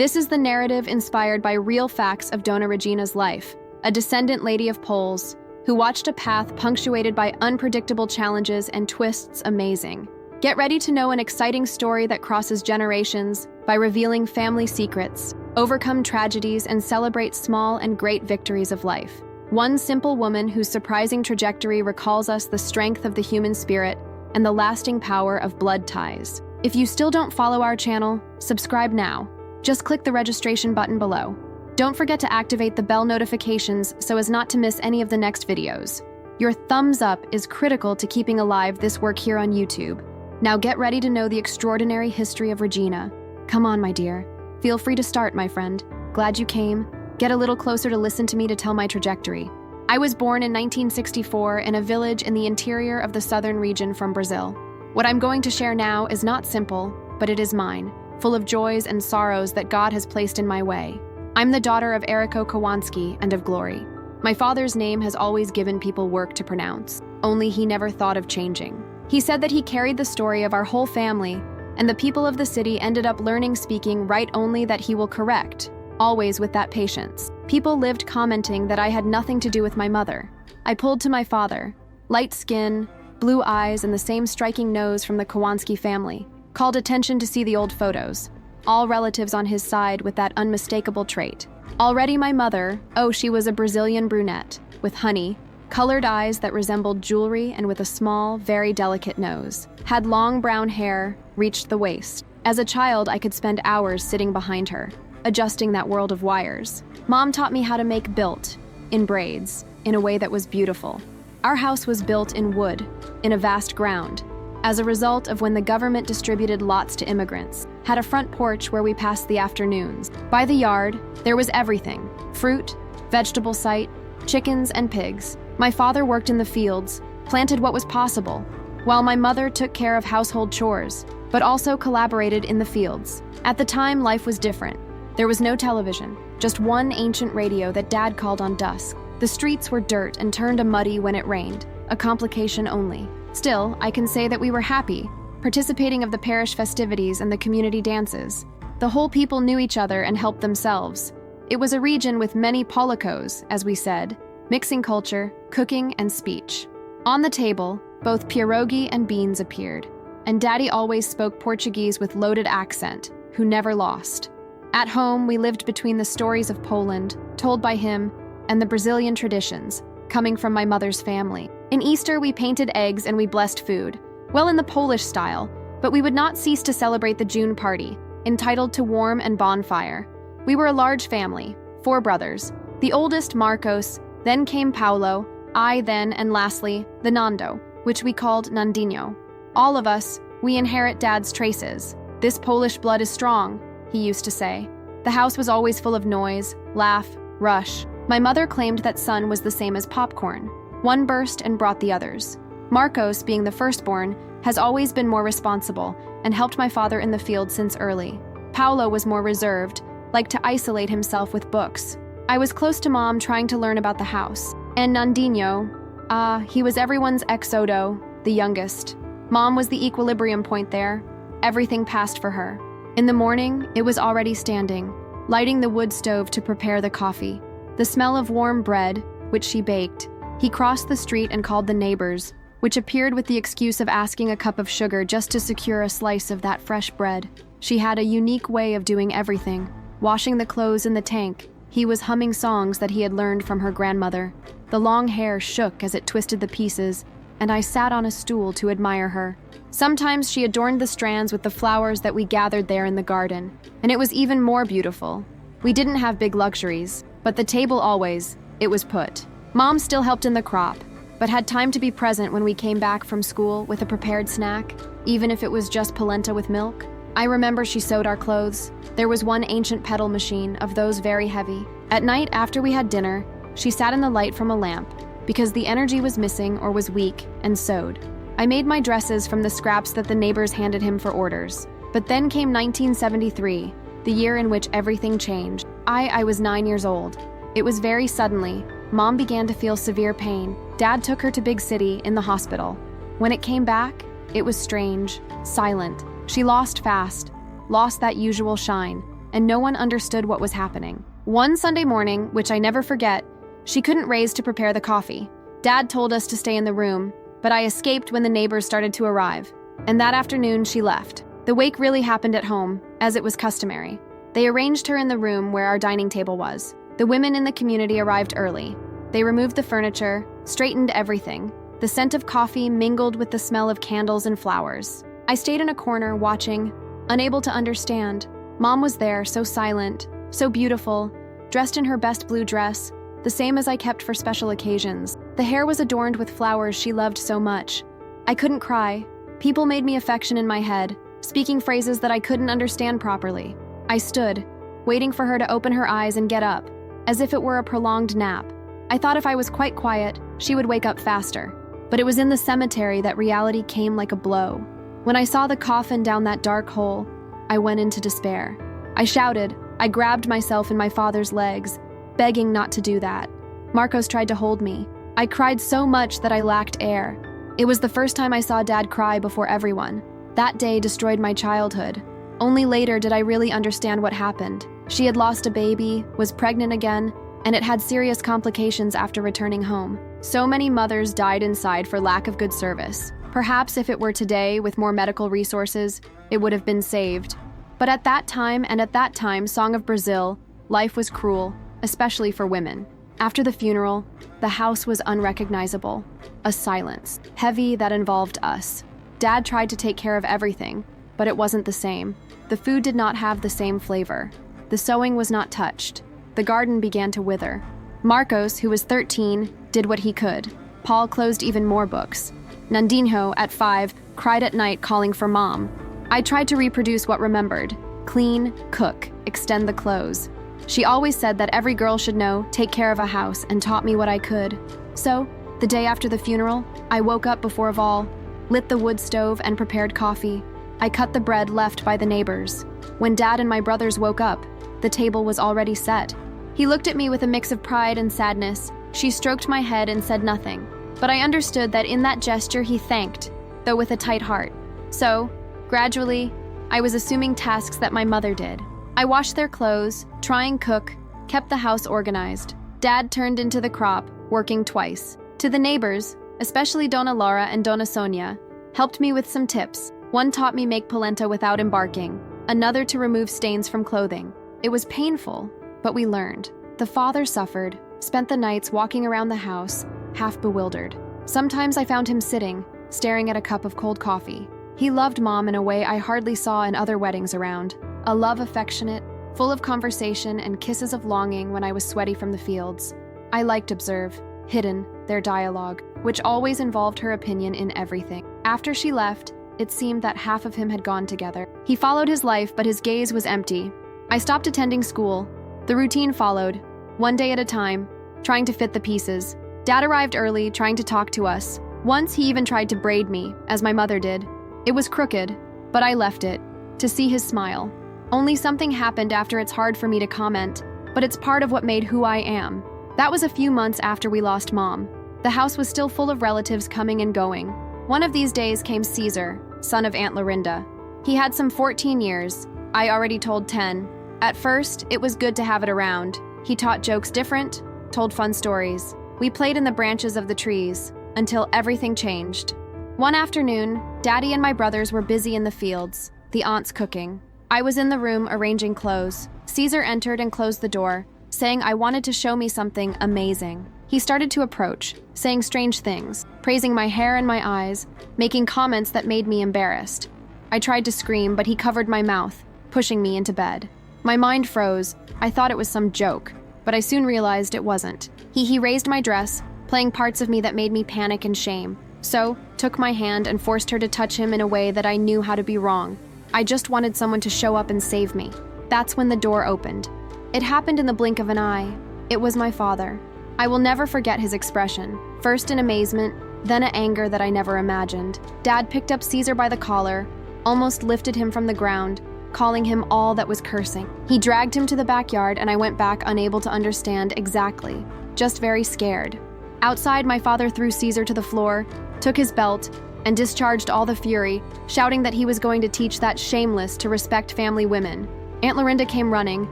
This is the narrative inspired by real facts of Dona Regina's life, a descendant lady of Poles who watched a path punctuated by unpredictable challenges and twists amazing. Get ready to know an exciting story that crosses generations by revealing family secrets, overcome tragedies, and celebrate small and great victories of life. One simple woman whose surprising trajectory recalls us the strength of the human spirit and the lasting power of blood ties. If you still don't follow our channel, subscribe now. Just click the registration button below. Don't forget to activate the bell notifications so as not to miss any of the next videos. Your thumbs up is critical to keeping alive this work here on YouTube. Now get ready to know the extraordinary history of Regina. Come on, my dear. Feel free to start, my friend. Glad you came. Get a little closer to listen to me to tell my trajectory. I was born in 1964 in a village in the interior of the southern region from Brazil. What I'm going to share now is not simple, but it is mine, full of joys and sorrows that God has placed in my way. I'm the daughter of Eriko Kowalski and of Glory. My father's name has always given people work to pronounce, only he never thought of changing. He said that he carried the story of our whole family, and the people of the city ended up learning speaking right only that he will correct, always with that patience. People lived commenting that I had nothing to do with my mother. I pulled to my father, light skin, blue eyes, and the same striking nose from the Kowalski family, called attention to see the old photos. All relatives on his side with that unmistakable trait. Already my mother, she was a Brazilian brunette, with honey, colored eyes that resembled jewelry and with a small, very delicate nose. Had long brown hair, reached the waist. As a child, I could spend hours sitting behind her, adjusting that world of wires. Mom taught me how to make built, in braids, in a way that was beautiful. Our house was built in wood, in a vast ground, as a result of when the government distributed lots to immigrants, had a front porch where we passed the afternoons. By the yard, there was everything: fruit, vegetable site, chickens, and pigs. My father worked in the fields, planted what was possible, while my mother took care of household chores, but also collaborated in the fields. At the time, life was different. There was no television, just one ancient radio that Dad called on dusk. The streets were dirt and turned a muddy when it rained, a complication only. Still, I can say that we were happy, participating of the parish festivities and the community dances. The whole people knew each other and helped themselves. It was a region with many policos, as we said, mixing culture, cooking, and speech. On the table, both pierogi and beans appeared, and Daddy always spoke Portuguese with loaded accent, who never lost. At home, we lived between the stories of Poland, told by him, and the Brazilian traditions, coming from my mother's family. In Easter, we painted eggs and we blessed food, well in the Polish style, but we would not cease to celebrate the June party, entitled To Warm and Bonfire. We were a large family, 4 brothers. The oldest, Marcos, then came Paulo, I then, and lastly, the Nando, which we called Nandinho. All of us, we inherit Dad's traces. This Polish blood is strong, he used to say. The house was always full of noise, laugh, rush. My mother claimed that sun was the same as popcorn. One burst and brought the others. Marcos, being the firstborn, has always been more responsible and helped my father in the field since early. Paulo was more reserved, liked to isolate himself with books. I was close to Mom trying to learn about the house. And Nandinho, he was everyone's exodo, the youngest. Mom was the equilibrium point there. Everything passed for her. In the morning, it was already standing, lighting the wood stove to prepare the coffee. The smell of warm bread, which she baked. He crossed the street and called the neighbors, which appeared with the excuse of asking a cup of sugar just to secure a slice of that fresh bread. She had a unique way of doing everything. Washing the clothes in the tank, he was humming songs that he had learned from her grandmother. The long hair shook as it twisted the pieces, and I sat on a stool to admire her. Sometimes she adorned the strands with the flowers that we gathered there in the garden, and it was even more beautiful. We didn't have big luxuries, but the table always, it was put. Mom still helped in the crop, but had time to be present when we came back from school with a prepared snack, even if it was just polenta with milk. I remember she sewed our clothes. There was one ancient pedal machine, of those very heavy. At night, after we had dinner, she sat in the light from a lamp, because the energy was missing or was weak, and sewed. I made my dresses from the scraps that the neighbors handed him for orders. But then came 1973, the year in which everything changed. I was 9 years old. It was very suddenly. Mom began to feel severe pain. Dad took her to big city, in the hospital. When it came back, it was strange, silent. She lost fast, lost that usual shine. and no one understood what was happening. One Sunday morning, which I never forget, she couldn't raise to prepare the coffee. Dad told us to stay in the room, but I escaped when the neighbors started to arrive, and that afternoon she left. The wake really happened at home, as it was customary. They arranged her in the room where our dining table was. The women in the community arrived early. They removed the furniture, straightened everything. The scent of coffee mingled with the smell of candles and flowers. I stayed in a corner watching, unable to understand. Mom was there, so silent, so beautiful, dressed in her best blue dress, the same as I kept for special occasions. The hair was adorned with flowers she loved so much. I couldn't cry. People made me affection in my head, speaking phrases that I couldn't understand properly. I stood, waiting for her to open her eyes and get up, as if it were a prolonged nap. I thought if I was quite quiet, she would wake up faster. But it was in the cemetery that reality came like a blow. When I saw the coffin down that dark hole, I went into despair. I shouted. I grabbed myself in my father's legs, begging not to do that. Marcos tried to hold me. I cried so much that I lacked air. It was the first time I saw Dad cry before everyone. That day destroyed my childhood. Only later did I really understand what happened. She had lost a baby, was pregnant again, and it had serious complications after returning home. So many mothers died inside for lack of good service. Perhaps if it were today, with more medical resources, it would have been saved. But at that time, Song of Brazil, life was cruel, especially for women. After the funeral, the house was unrecognizable. A silence, heavy that involved us. Dad tried to take care of everything, but it wasn't the same. The food did not have the same flavor. The sewing was not touched. The garden began to wither. Marcos, who was 13, did what he could. Paul closed even more books. Nandinho, at 5, cried at night calling for Mom. I tried to reproduce what remembered. Clean, cook, extend the clothes. She always said that every girl should know, take care of a house, and taught me what I could. So, the day after the funeral, I woke up before Val, lit the wood stove, and prepared coffee. I cut the bread left by the neighbors. When Dad and my brothers woke up, the table was already set. He looked at me with a mix of pride and sadness. She stroked my head and said nothing. But I understood that in that gesture he thanked, though with a tight heart. So, gradually, I was assuming tasks that my mother did. I washed their clothes, trying cook, kept the house organized. Dad turned into the crop, working twice. To the neighbors, especially Dona Laura and Dona Sonia, helped me with some tips. One taught me make polenta without embarking, another to remove stains from clothing. It was painful, but we learned. The father suffered, spent the nights walking around the house, half bewildered. Sometimes I found him sitting, staring at a cup of cold coffee. He loved Mom in a way I hardly saw in other weddings around. A love affectionate, full of conversation and kisses of longing when I was sweaty from the fields. I liked observe, hidden, their dialogue, which always involved her opinion in everything. After she left, it seemed that half of him had gone together. He followed his life, but his gaze was empty. I stopped attending school. The routine followed, one day at a time, trying to fit the pieces. Dad arrived early, trying to talk to us. Once he even tried to braid me, as my mother did. It was crooked, but I left it, to see his smile. Only something happened after it's hard for me to comment, but it's part of what made who I am. That was a few months after we lost Mom. The house was still full of relatives coming and going. One of these days came Caesar, son of Aunt Lorinda. He had some 14 years. I already told 10. At first, it was good to have it around. He taught jokes different, told fun stories. We played in the branches of the trees, until everything changed. One afternoon, Daddy and my brothers were busy in the fields, the aunts cooking. I was in the room arranging clothes. Caesar entered and closed the door, saying I wanted to show me something amazing. He started to approach, saying strange things, praising my hair and my eyes, making comments that made me embarrassed. I tried to scream, but he covered my mouth, pushing me into bed. My mind froze. I thought it was some joke, but I soon realized it wasn't. He raised my dress, playing parts of me that made me panic and shame. So, took my hand and forced her to touch him in a way that I knew how to be wrong. I just wanted someone to show up and save me. That's when the door opened. It happened in the blink of an eye. It was my father. I will never forget his expression, first in amazement, then an anger that I never imagined. Dad picked up Caesar by the collar, almost lifted him from the ground, calling him all that was cursing. He dragged him to the backyard, and I went back unable to understand exactly, just very scared. Outside, my father threw Caesar to the floor, took his belt, and discharged all the fury, shouting that he was going to teach that shameless to respect family women. Aunt Lorinda came running,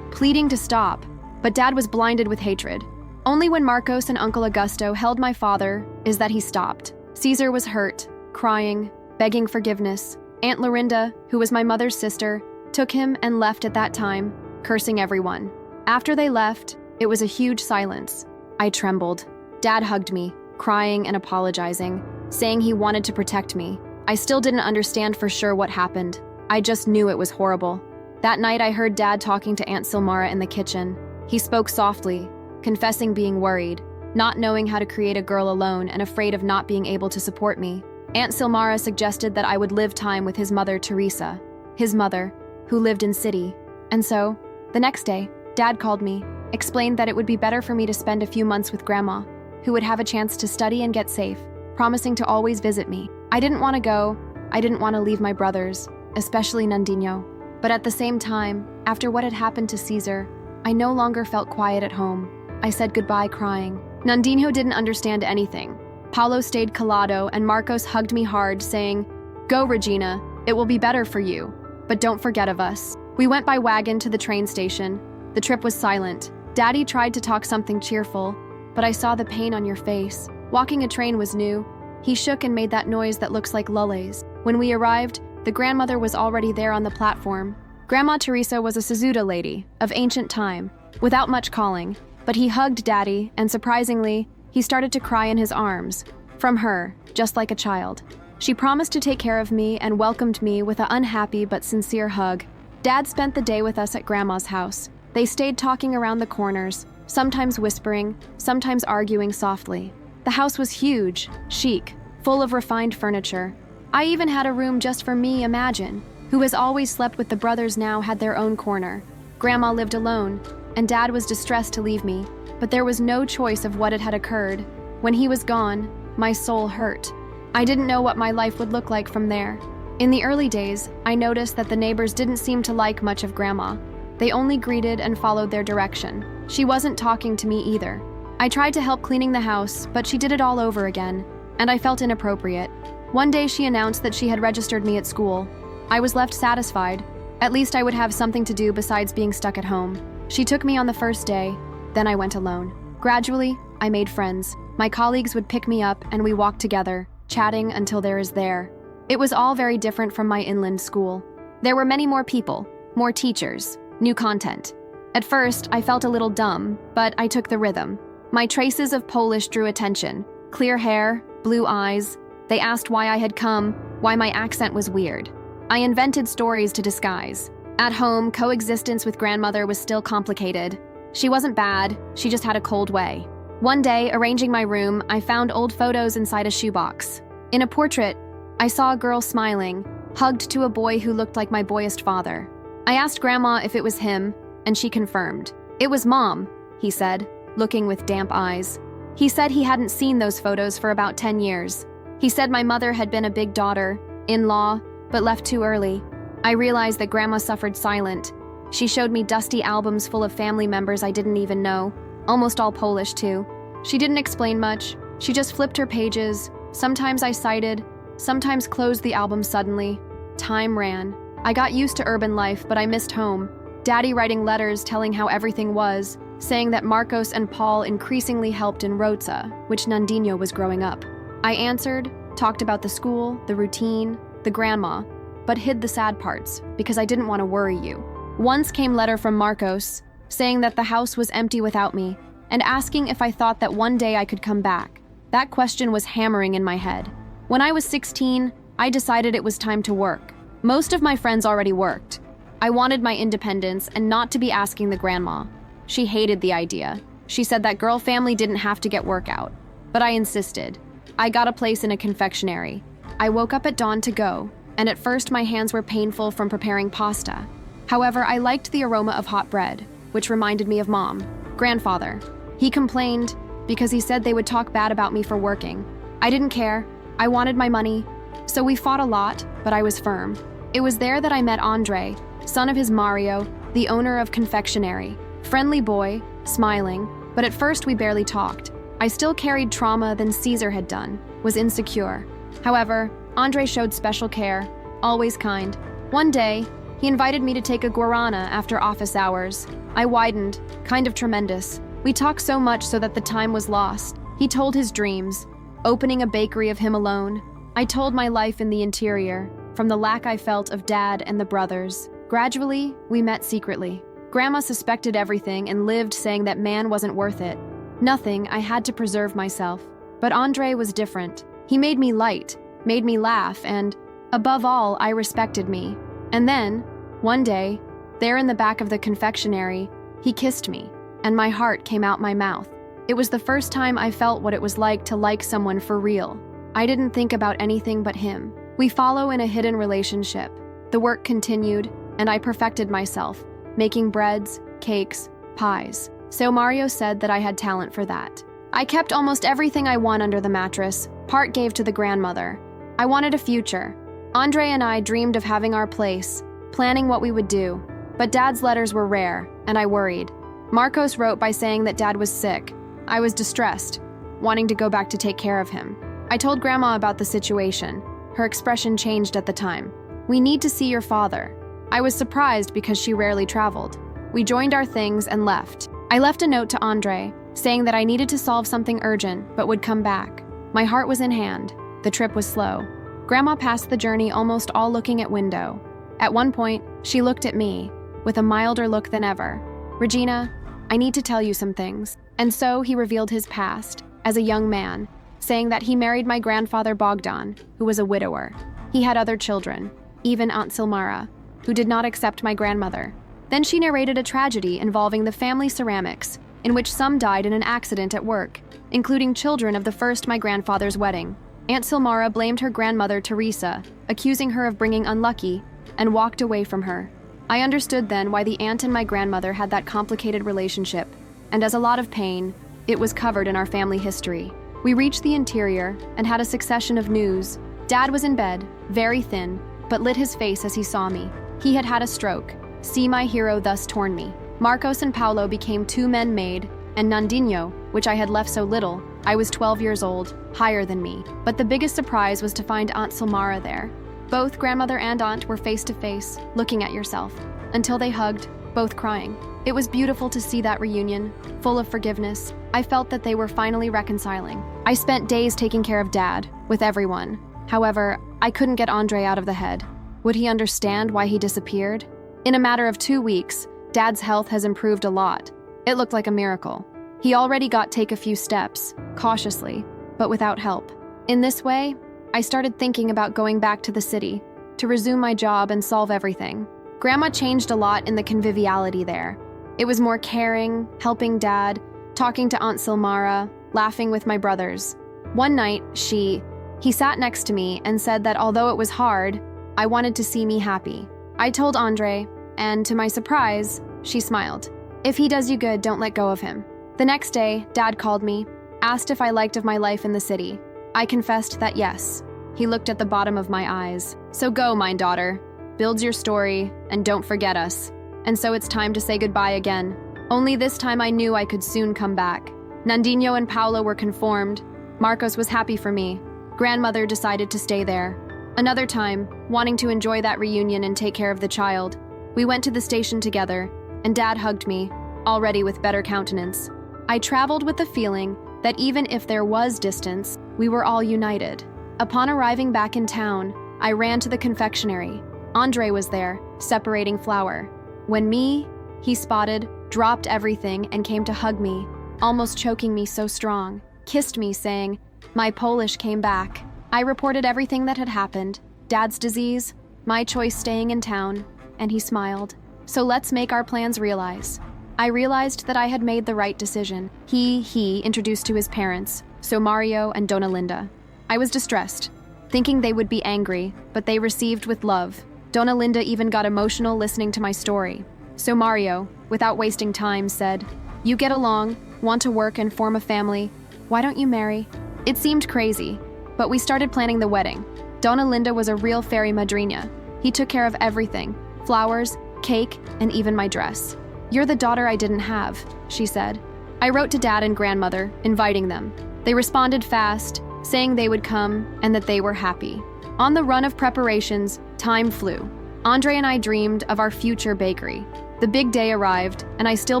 pleading to stop, but Dad was blinded with hatred. Only when Marcos and Uncle Augusto held my father is that he stopped. Caesar was hurt, crying, begging forgiveness. Aunt Lorinda, who was my mother's sister, took him and left at that time, cursing everyone. After they left, it was a huge silence. I trembled. Dad hugged me, crying and apologizing, saying he wanted to protect me. I still didn't understand for sure what happened. I just knew it was horrible. That night I heard Dad talking to Aunt Silmara in the kitchen. He spoke softly, confessing being worried, not knowing how to create a girl alone and afraid of not being able to support me. Aunt Silmara suggested that I would live time with his mother, Teresa, his mother, who lived in city. And so, the next day, Dad called me, explained that it would be better for me to spend a few months with Grandma, who would have a chance to study and get safe, promising to always visit me. I didn't want to go. I didn't want to leave my brothers, especially Nandino. But at the same time, after what had happened to Caesar, I no longer felt quiet at home. I said goodbye crying. Nandino didn't understand anything. Paulo stayed calado and Marcos hugged me hard, saying, "Go, Regina, it will be better for you, but don't forget of us." We went by wagon to the train station. The trip was silent. Daddy tried to talk something cheerful, but I saw the pain on your face. Walking a train was new. He shook and made that noise that looks like lullays. When we arrived, the grandmother was already there on the platform. Grandma Teresa was a Suzuda lady, of ancient time, without much calling, but he hugged Daddy, and surprisingly, he started to cry in his arms. From her, just like a child. She promised to take care of me and welcomed me with an unhappy but sincere hug. Dad spent the day with us at Grandma's house. They stayed talking around the corners, sometimes whispering, sometimes arguing softly. The house was huge, chic, full of refined furniture. I even had a room just for me, Imagine, who has always slept with the brothers now had their own corner. Grandma lived alone, and Dad was distressed to leave me, but there was no choice of what had occurred. When he was gone, my soul hurt. I didn't know what my life would look like from there. In the early days, I noticed that the neighbors didn't seem to like much of Grandma. They only greeted and followed their direction. She wasn't talking to me either. I tried to help cleaning the house, but she did it all over again, and I felt inappropriate. One day she announced that she had registered me at school. I was left satisfied. At least I would have something to do besides being stuck at home. She took me on the first day, then I went alone. Gradually, I made friends. My colleagues would pick me up and we walked together, chatting until there is there. It was all very different from my inland school. There were many more people, more teachers, new content. At first, I felt a little dumb, but I took the rhythm. My traces of Polish drew attention. Clear hair, blue eyes. They asked why I had come, why my accent was weird. I invented stories to disguise. At home, coexistence with grandmother was still complicated. She wasn't bad, she just had a cold way. One day, arranging my room, I found old photos inside a shoebox. In a portrait, I saw a girl smiling, hugged to a boy who looked like my boyish father. I asked Grandma if it was him, and she confirmed. "It was Mom," he said, looking with damp eyes. He said he hadn't seen those photos for about 10 years. He said my mother had been a big daughter, in-law, but left too early. I realized that Grandma suffered silent. She showed me dusty albums full of family members I didn't even know, almost all Polish too. She didn't explain much. She just flipped her pages. Sometimes I cited, sometimes closed the album suddenly. Time ran. I got used to urban life, but I missed home. Daddy writing letters telling how everything was, saying that Marcos and Paul increasingly helped in Roza, which Nandino was growing up. I answered, talked about the school, the routine, the grandma, but hid the sad parts because I didn't want to worry you. Once came letter from Marcos, saying that the house was empty without me, and asking if I thought that one day I could come back. That question was hammering in my head. When I was 16, I decided it was time to work. Most of my friends already worked. I wanted my independence and not to be asking the grandma. She hated the idea. She said that girl family didn't have to get work out. But I insisted. I got a place in a confectionery. I woke up at dawn to go, and at first my hands were painful from preparing pasta. However, I liked the aroma of hot bread, which reminded me of Mom, grandfather. He complained because he said they would talk bad about me for working. I didn't care. I wanted my money. So we fought a lot, but I was firm. It was there that I met Andre, son of his Mario, the owner of confectionery. Friendly boy, smiling, but at first we barely talked. I still carried trauma than Caesar had done, was insecure. However, Andre showed special care, always kind. One day, He invited me to take a guarana after office hours. I widened, kind of tremendous. We talked so much so that the time was lost. He told his dreams, opening a bakery of him alone. I told my life in the interior, from the lack I felt of Dad and the brothers. Gradually, we met secretly. Grandma suspected everything and lived saying that man wasn't worth it. Nothing, I had to preserve myself. But Andre was different. He made me light, made me laugh, and, above all, I respected me. And then, one day, there in the back of the confectionery, he kissed me, and my heart came out my mouth. It was the first time I felt what it was like to like someone for real. I didn't think about anything but him. We follow in a hidden relationship. The work continued, and I perfected myself, making breads, cakes, pies. So Mario said that I had talent for that. I kept almost everything I won under the mattress, part gave to the grandmother. I wanted a future. Andre and I dreamed of having our place, planning what we would do. But Dad's letters were rare, and I worried. Marcos wrote by saying that Dad was sick. I was distressed, wanting to go back to take care of him. I told Grandma about the situation. Her expression changed at the time. "We need to see your father." I was surprised because she rarely traveled. We joined our things and left. I left a note to Andre, saying that I needed to solve something urgent, but would come back. My heart was in hand. The trip was slow. Grandma passed the journey almost all looking at window. At one point, she looked at me, with a milder look than ever. "Regina, I need to tell you some things." And so he revealed his past, as a young man, saying that he married my grandfather Bogdan, who was a widower. He had other children, even Aunt Silmara, who did not accept my grandmother. Then she narrated a tragedy involving the family ceramics, in which some died in an accident at work, including children of the first my grandfather's wedding. Aunt Silmara blamed her grandmother Teresa, accusing her of bringing unlucky, and walked away from her. I understood then why the aunt and my grandmother had that complicated relationship, and as a lot of pain, it was covered in our family history. We reached the interior and had a succession of news. Dad was in bed, very thin, but lit his face as he saw me. He had had a stroke. See my hero thus torn me. Marcos and Paulo became two men made, and Nandinho, which I had left so little, I was 12 years old, higher than me. But the biggest surprise was to find Aunt Silmara there. Both grandmother and aunt were face to face, looking at yourself, until they hugged, both crying. It was beautiful to see that reunion, full of forgiveness. I felt that they were finally reconciling. I spent days taking care of Dad, with everyone. However, I couldn't get Andre out of the head. Would he understand why he disappeared? In a matter of 2 weeks, Dad's health has improved a lot. It looked like a miracle. He already got take a few steps, cautiously, but without help. In this way, I started thinking about going back to the city, to resume my job and solve everything. Grandma changed a lot in the conviviality there. It was more caring, helping Dad, talking to Aunt Silmara, laughing with my brothers. One night, he sat next to me and said that although it was hard, I wanted to see me happy. I told Andre, and to my surprise, she smiled. "If he does you good, don't let go of him." The next day, Dad called me, asked if I liked of my life in the city. I confessed that yes. He looked at the bottom of my eyes. "So go, my daughter. Build your story, and don't forget us." And so it's time to say goodbye again. Only this time I knew I could soon come back. Nandinho and Paulo were conformed. Marcos was happy for me. Grandmother decided to stay there. Another time, wanting to enjoy that reunion and take care of the child, we went to the station together, and Dad hugged me, already with better countenance. I traveled with the feeling that even if there was distance, we were all united. Upon arriving back in town, I ran to the confectionery. Andre was there, separating flour. When he spotted, dropped everything, and came to hug me, almost choking me so strong, kissed me, saying, "My Polish came back." I reported everything that had happened, Dad's disease, my choice staying in town, and he smiled. "So let's make our plans realize." I realized that I had made the right decision. He introduced to his parents, so Mario and Dona Linda. I was distressed, thinking they would be angry, but they received with love. Dona Linda even got emotional listening to my story. So Mario, without wasting time, said, "You get along, want to work and form a family. Why don't you marry?" It seemed crazy, but we started planning the wedding. Dona Linda was a real fairy madrina. He took care of everything, flowers, cake, and even my dress. "You're the daughter I didn't have," she said. I wrote to Dad and grandmother, inviting them. They responded fast, saying they would come and that they were happy. On the run of preparations, time flew. Andre and I dreamed of our future bakery. The big day arrived, and I still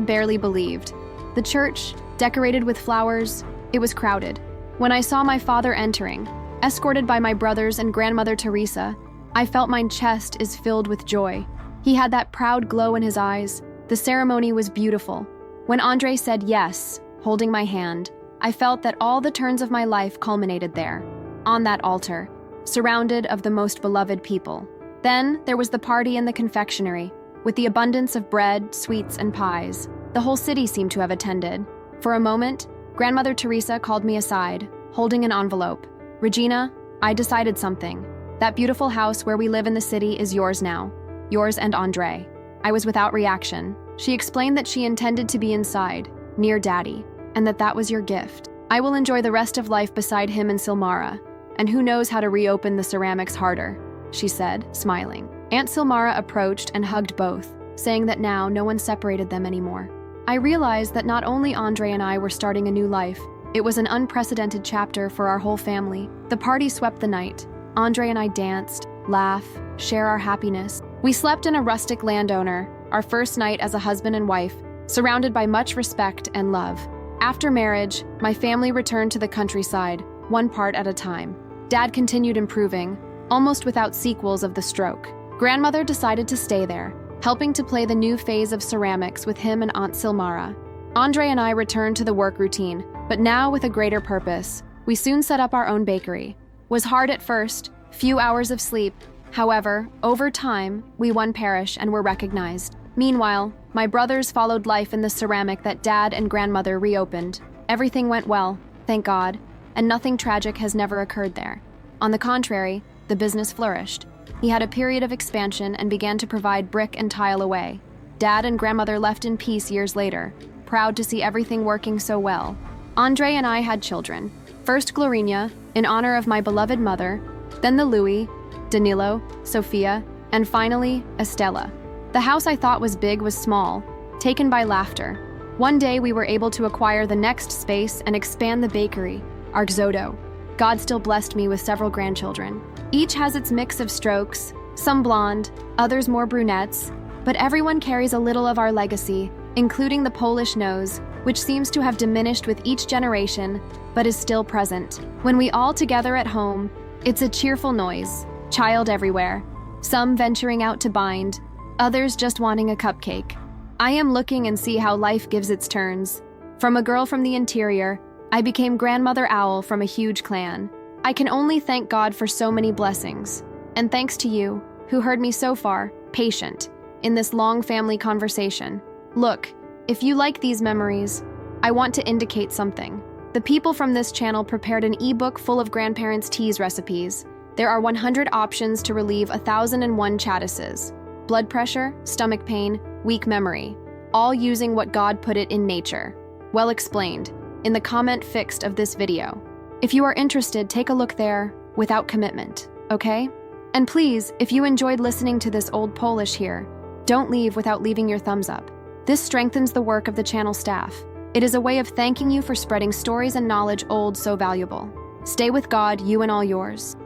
barely believed. The church, decorated with flowers, it was crowded. When I saw my father entering, escorted by my brothers and grandmother Teresa, I felt my chest is filled with joy. He had that proud glow in his eyes. The ceremony was beautiful. When Andre said yes, holding my hand, I felt that all the turns of my life culminated there, on that altar, surrounded of the most beloved people. Then there was the party in the confectionery, with the abundance of bread, sweets, and pies. The whole city seemed to have attended. For a moment, Grandmother Teresa called me aside, holding an envelope. "Regina, I decided something. That beautiful house where we live in the city is yours now. Yours and Andre." I was without reaction. She explained that she intended to be inside, near Daddy, and that was your gift. I will enjoy the rest of life beside him and Silmara, and who knows how to reopen the ceramics harder, she said, smiling. Aunt Silmara approached and hugged both, saying that now no one separated them anymore. I realized that not only Andre and I were starting a new life, it was an unprecedented chapter for our whole family. The party swept the night. Andre and I danced, laughed, share our happiness. We slept in a rustic landowner, our first night as a husband and wife, surrounded by much respect and love. After marriage, my family returned to the countryside, one part at a time. Dad continued improving, almost without sequels of the stroke. Grandmother decided to stay there, helping to play the new phase of ceramics with him and Aunt Silmara. Andre and I returned to the work routine, but now with a greater purpose. We soon set up our own bakery. Was hard at first, few hours of sleep. However, over time, we won parish and were recognized. Meanwhile, my brothers followed life in the ceramic that Dad and Grandmother reopened. Everything went well, thank God, and nothing tragic has never occurred there. On the contrary, the business flourished. He had a period of expansion and began to provide brick and tile away. Dad and Grandmother left in peace years later, proud to see everything working so well. Andre and I had children. First Glorina, in honor of my beloved mother, then the Louis, Danilo, Sophia, and finally, Estella. The house I thought was big was small, taken by laughter. One day we were able to acquire the next space and expand the bakery, Arxodo. God still blessed me with several grandchildren. Each has its mix of strokes, some blonde, others more brunettes, but everyone carries a little of our legacy, including the Polish nose, which seems to have diminished with each generation, but is still present. When we all together at home, it's a cheerful noise, child everywhere, some venturing out to bind, others just wanting a cupcake. I am looking and see how life gives its turns. From a girl from the interior, I became Grandmother Owl from a huge clan. I can only thank God for so many blessings. And thanks to you, who heard me so far, patient, in this long family conversation. Look, if you like these memories, I want to indicate something. The people from this channel prepared an ebook full of grandparents' teas recipes. There are 100 options to relieve 1,001 chatises. Blood pressure, stomach pain, weak memory, all using what God put it in nature. Well explained, in the comment fixed of this video. If you are interested, take a look there, without commitment, okay? And please, if you enjoyed listening to this old Polish here, don't leave without leaving your thumbs up. This strengthens the work of the channel staff. It is a way of thanking you for spreading stories and knowledge old so valuable. Stay with God, you and all yours.